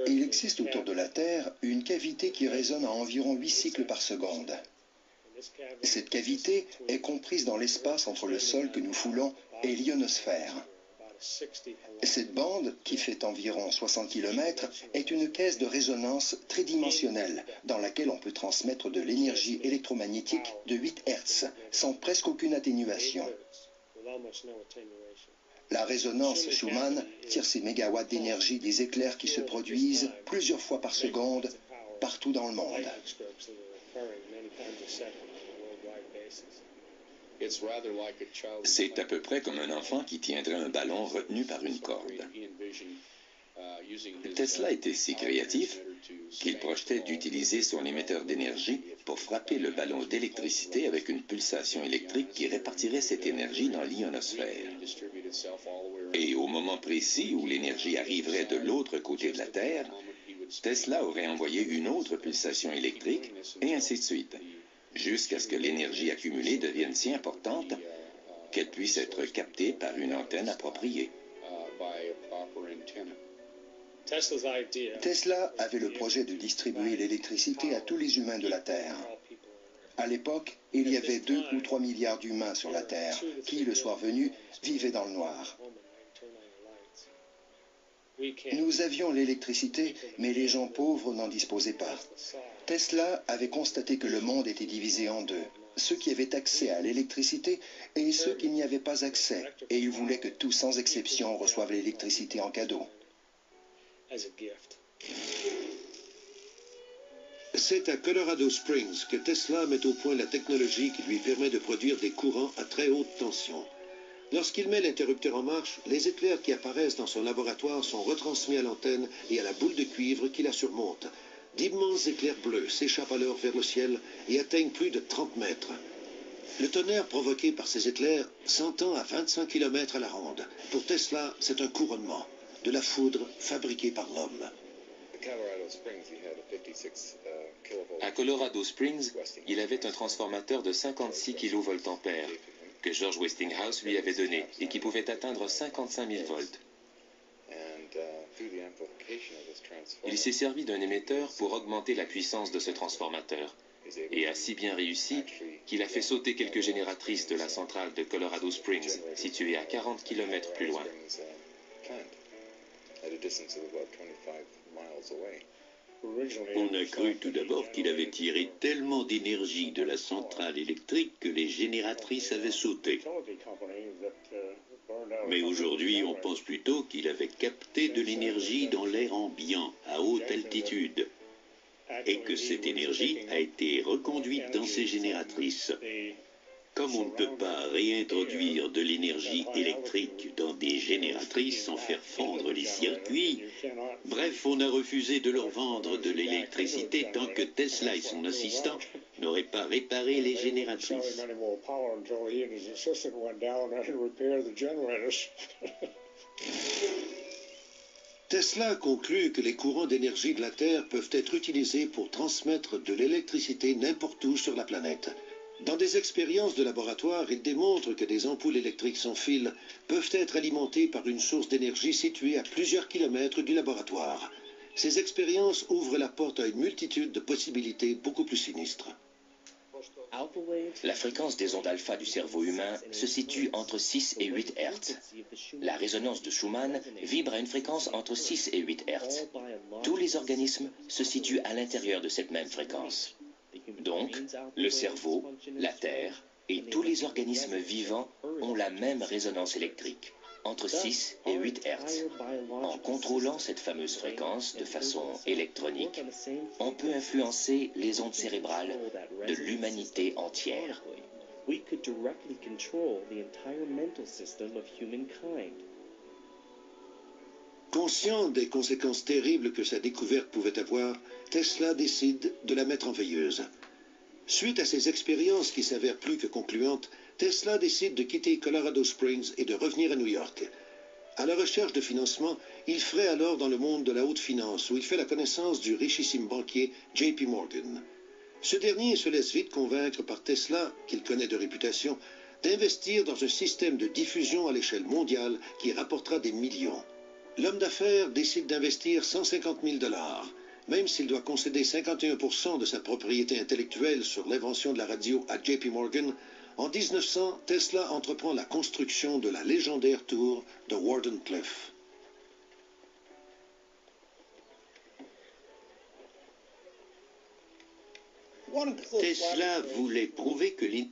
Il existe autour de la Terre une cavité qui résonne à environ 8 cycles par seconde. Cette cavité est comprise dans l'espace entre le sol que nous foulons et l'ionosphère. Cette bande, qui fait environ 60 km, est une caisse de résonance tridimensionnelle dans laquelle on peut transmettre de l'énergie électromagnétique de 8 Hz sans presque aucune atténuation. La résonance Schumann tire ses mégawatts d'énergie des éclairs qui se produisent plusieurs fois par seconde partout dans le monde. C'est à peu près comme un enfant qui tiendrait un ballon retenu par une corde. Tesla était si créatif qu'il projetait d'utiliser son émetteur d'énergie pour frapper le ballon d'électricité avec une pulsation électrique qui répartirait cette énergie dans l'ionosphère. Et au moment précis où l'énergie arriverait de l'autre côté de la Terre, Tesla aurait envoyé une autre pulsation électrique, et ainsi de suite, jusqu'à ce que l'énergie accumulée devienne si importante qu'elle puisse être captée par une antenne appropriée. Tesla avait le projet de distribuer l'électricité à tous les humains de la Terre. À l'époque, il y avait 2 ou 3 milliards d'humains sur la Terre qui, le soir venu, vivaient dans le noir. Nous avions l'électricité, mais les gens pauvres n'en disposaient pas. Tesla avait constaté que le monde était divisé en deux, ceux qui avaient accès à l'électricité et ceux qui n'y avaient pas accès, et il voulait que tous, sans exception, reçoivent l'électricité en cadeau. C'est à Colorado Springs que Tesla met au point la technologie qui lui permet de produire des courants à très haute tension. Lorsqu'il met l'interrupteur en marche, les éclairs qui apparaissent dans son laboratoire sont retransmis à l'antenne et à la boule de cuivre qui la surmonte. D'immenses éclairs bleus s'échappent alors vers le ciel et atteignent plus de 30 mètres. Le tonnerre provoqué par ces éclairs s'entend à 25 km à la ronde. Pour Tesla, c'est un couronnement, de la foudre fabriquée par l'homme. À Colorado Springs, il avait un transformateur de 56 kVA que George Westinghouse lui avait donné et qui pouvait atteindre 55 000 volts. Il s'est servi d'un émetteur pour augmenter la puissance de ce transformateur et a si bien réussi qu'il a fait sauter quelques génératrices de la centrale de Colorado Springs, située à 40 km plus loin. On a cru tout d'abord qu'il avait tiré tellement d'énergie de la centrale électrique que les génératrices avaient sauté. Mais aujourd'hui, on pense plutôt qu'il avait capté de l'énergie dans l'air ambiant, à haute altitude, et que cette énergie a été reconduite dans ces génératrices. Comme on ne peut pas réintroduire de l'énergie électrique dans des génératrices sans faire fondre les circuits, bref, on a refusé de leur vendre de l'électricité tant que Tesla et son assistant n'auraient pas réparé les génératrices. Tesla conclut que les courants d'énergie de la Terre peuvent être utilisés pour transmettre de l'électricité n'importe où sur la planète. Dans des expériences de laboratoire, il démontre que des ampoules électriques sans fil peuvent être alimentées par une source d'énergie située à plusieurs kilomètres du laboratoire. Ces expériences ouvrent la porte à une multitude de possibilités beaucoup plus sinistres. La fréquence des ondes alpha du cerveau humain se situe entre 6 et 8 Hz. La résonance de Schumann vibre à une fréquence entre 6 et 8 Hz. Tous les organismes se situent à l'intérieur de cette même fréquence. Donc, le cerveau, la Terre et tous les organismes vivants ont la même résonance électrique, entre 6 et 8 Hz. En contrôlant cette fameuse fréquence de façon électronique, on peut influencer les ondes cérébrales de l'humanité entière. Conscient des conséquences terribles que sa découverte pouvait avoir, Tesla décide de la mettre en veilleuse. Suite à ces expériences qui s'avèrent plus que concluantes, Tesla décide de quitter Colorado Springs et de revenir à New York. À la recherche de financement, il fraye alors dans le monde de la haute finance, où il fait la connaissance du richissime banquier J.P. Morgan. Ce dernier se laisse vite convaincre par Tesla, qu'il connaît de réputation, d'investir dans un système de diffusion à l'échelle mondiale qui rapportera des millions. L'homme d'affaires décide d'investir 150 000 $. Même s'il doit concéder 51% de sa propriété intellectuelle sur l'invention de la radio à JP Morgan, en 1900, Tesla entreprend la construction de la légendaire tour de Wardenclyffe. Tesla voulait prouver que l'énergie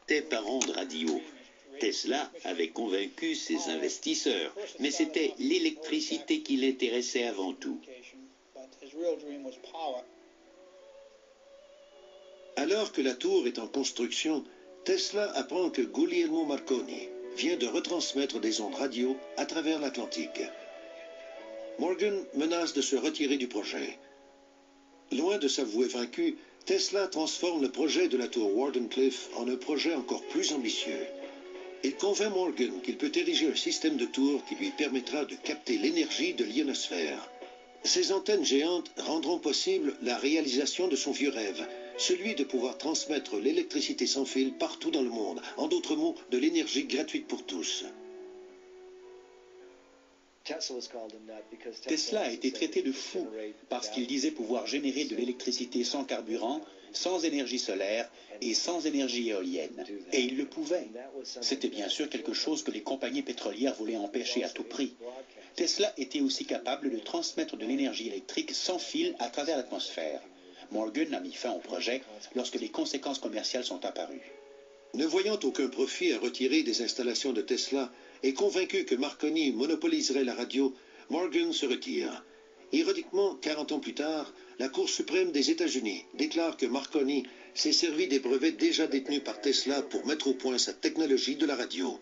était par onde radio. Tesla avait convaincu ses investisseurs, mais c'était l'électricité qui l'intéressait avant tout. Alors que la tour est en construction, Tesla apprend que Guglielmo Marconi vient de retransmettre des ondes radio à travers l'Atlantique. Morgan menace de se retirer du projet. Loin de s'avouer vaincu, Tesla transforme le projet de la tour Wardenclyffe en un projet encore plus ambitieux. Il convainc Morgan qu'il peut ériger un système de tours qui lui permettra de capter l'énergie de l'ionosphère. Ces antennes géantes rendront possible la réalisation de son vieux rêve, celui de pouvoir transmettre l'électricité sans fil partout dans le monde, en d'autres mots, de l'énergie gratuite pour tous. Tesla a été traité de fou parce qu'il disait pouvoir générer de l'électricité sans carburant, sans énergie solaire et sans énergie éolienne. Et il le pouvait. C'était bien sûr quelque chose que les compagnies pétrolières voulaient empêcher à tout prix. Tesla était aussi capable de transmettre de l'énergie électrique sans fil à travers l'atmosphère. Morgan a mis fin au projet lorsque les conséquences commerciales sont apparues. Ne voyant aucun profit à retirer des installations de Tesla et convaincu que Marconi monopoliserait la radio, Morgan se retire. Ironiquement, 40 ans plus tard, la Cour suprême des États-Unis déclare que Marconi s'est servi des brevets déjà détenus par Tesla pour mettre au point sa technologie de la radio.